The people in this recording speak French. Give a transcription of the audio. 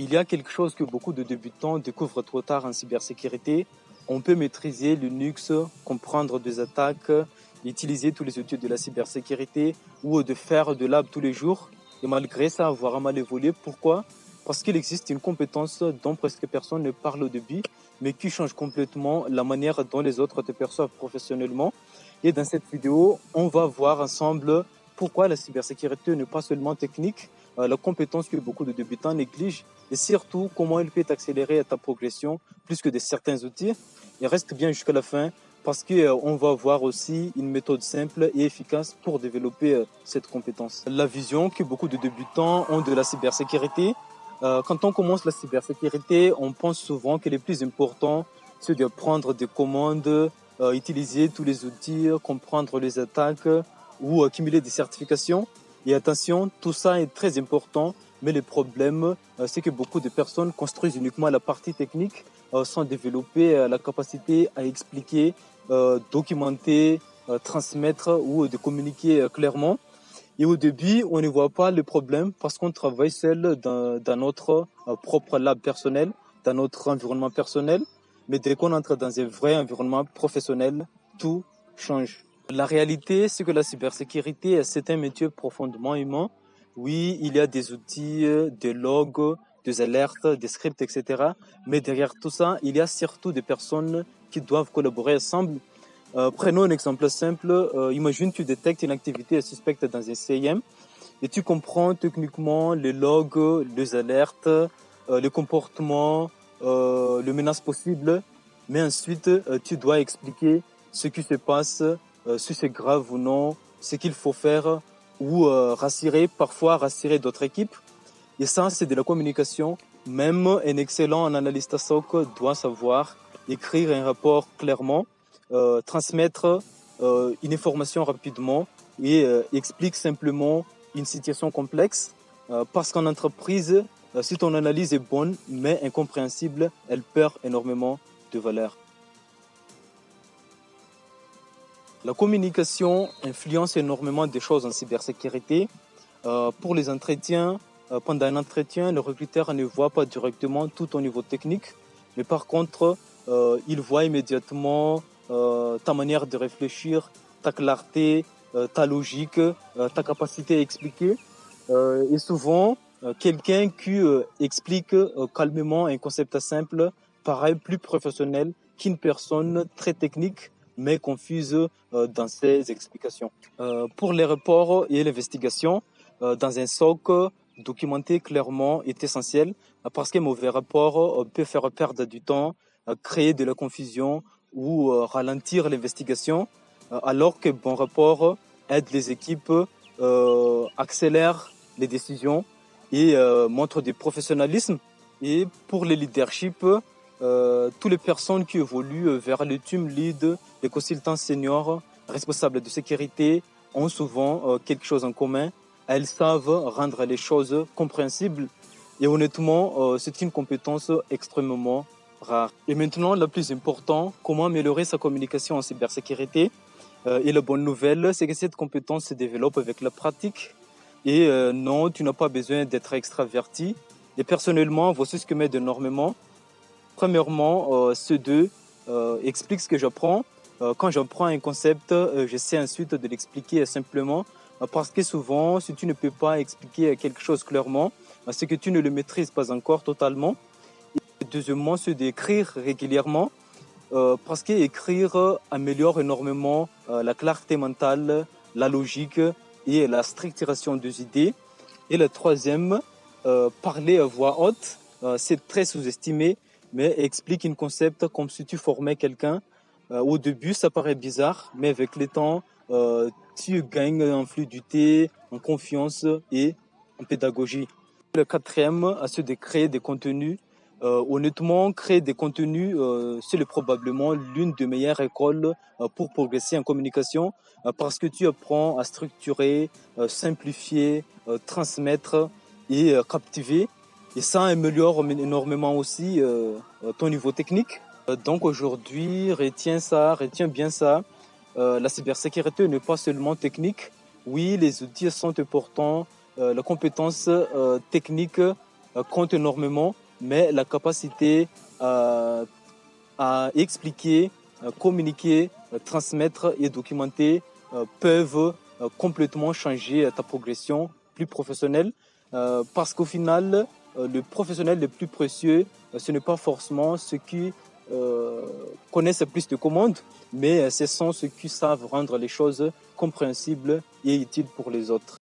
Il y a quelque chose que beaucoup de débutants découvrent trop tard en cybersécurité. On peut maîtriser Linux, comprendre des attaques, utiliser tous les outils de la cybersécurité ou de faire de l'AB tous les jours. Et malgré ça, avoir mal évolué. Pourquoi? Parce qu'il existe une compétence dont presque personne ne parle au début, mais qui change complètement la manière dont les autres te perçoivent professionnellement. Et dans cette vidéo, on va voir ensemble pourquoi la cybersécurité n'est pas seulement technique, la compétence que beaucoup de débutants négligent et surtout comment elle peut accélérer ta progression plus que de certains outils. Et reste bien jusqu'à la fin parce qu'on va voir aussi une méthode simple et efficace pour développer cette compétence. La vision que beaucoup de débutants ont de la cybersécurité. Quand on commence la cybersécurité, on pense souvent que le plus important, c'est de prendre des commandes, utiliser tous les outils, comprendre les attaques ou accumuler des certifications. Et attention, tout ça est très important, mais le problème, c'est que beaucoup de personnes construisent uniquement la partie technique sans développer la capacité à expliquer, documenter, transmettre ou de communiquer clairement. Et au début, on ne voit pas le problème parce qu'on travaille seul dans notre propre lab personnel, dans notre environnement personnel. Mais dès qu'on entre dans un vrai environnement professionnel, tout change. La réalité, c'est que la cybersécurité, c'est un métier profondément humain. Oui, il y a des outils, des logs, des alertes, des scripts, etc. Mais derrière tout ça, il y a surtout des personnes qui doivent collaborer ensemble. Prenons un exemple simple. Imagine tu détectes une activité suspecte dans un CIM et tu comprends techniquement les logs, les alertes, les comportements, les menaces possibles. Mais ensuite, tu dois expliquer ce qui se passe, si c'est grave ou non, ce qu'il faut faire ou parfois rassurer d'autres équipes. Et ça, c'est de la communication. Même un excellent analyste SOC doit savoir écrire un rapport clairement, transmettre une information rapidement et explique simplement une situation complexe. Parce qu'en entreprise, si ton analyse est bonne mais incompréhensible, elle perd énormément de valeur. La communication influence énormément des choses en cybersécurité. Pour les entretiens, pendant un entretien, le recruteur ne voit pas directement tout au niveau technique, mais par contre, il voit immédiatement ta manière de réfléchir, ta clarté, ta logique, ta capacité à expliquer. Et souvent, quelqu'un qui explique calmement un concept simple paraît plus professionnel qu'une personne très technique mais confuse dans ses explications. Pour les reports et l'investigation, dans un SOC, documenter clairement est essentiel parce qu'un mauvais rapport peut faire perdre du temps, créer de la confusion ou ralentir l'investigation, alors que bon rapport aide les équipes, accélère les décisions et montre du professionnalisme. Et pour le leadership, toutes les personnes qui évoluent vers le team lead, les consultants seniors, responsables de sécurité, ont souvent quelque chose en commun. Elles savent rendre les choses compréhensibles. Et honnêtement, c'est une compétence extrêmement rare. Et maintenant, la plus importante, comment améliorer sa communication en cybersécurité. Et la bonne nouvelle, c'est que cette compétence se développe avec la pratique. Et non, tu n'as pas besoin d'être extraverti. Et personnellement, voici ce que m'aide énormément. Premièrement, ceux deux expliquent ce que j'apprends. Quand j'apprends un concept, j'essaie ensuite de l'expliquer simplement. Parce que souvent, si tu ne peux pas expliquer quelque chose clairement, c'est que tu ne le maîtrises pas encore totalement. Et deuxièmement, c'est d'écrire régulièrement. Parce qu'écrire améliore énormément la clarté mentale, la logique et la structuration des idées. Et le troisième, parler à voix haute, c'est très sous-estimé, mais explique un concept comme si tu formais quelqu'un. Au début, ça paraît bizarre, mais avec le temps, tu gagnes en fluidité, en confiance et en pédagogie. Le quatrième, c'est de créer des contenus. Honnêtement, créer des contenus, c'est probablement l'une des meilleures écoles pour progresser en communication parce que tu apprends à structurer, simplifier, transmettre et captiver. Et ça améliore énormément aussi ton niveau technique. Donc aujourd'hui, retiens bien ça. La cybersécurité n'est pas seulement technique. Oui, les outils sont importants. La compétence technique compte énormément, mais la capacité à expliquer, communiquer, transmettre et documenter peuvent complètement changer ta progression plus professionnelle, parce qu'au final, le professionnel le plus précieux, ce n'est pas forcément ceux qui connaissent plus de commandes, mais ce sont ceux qui savent rendre les choses compréhensibles et utiles pour les autres.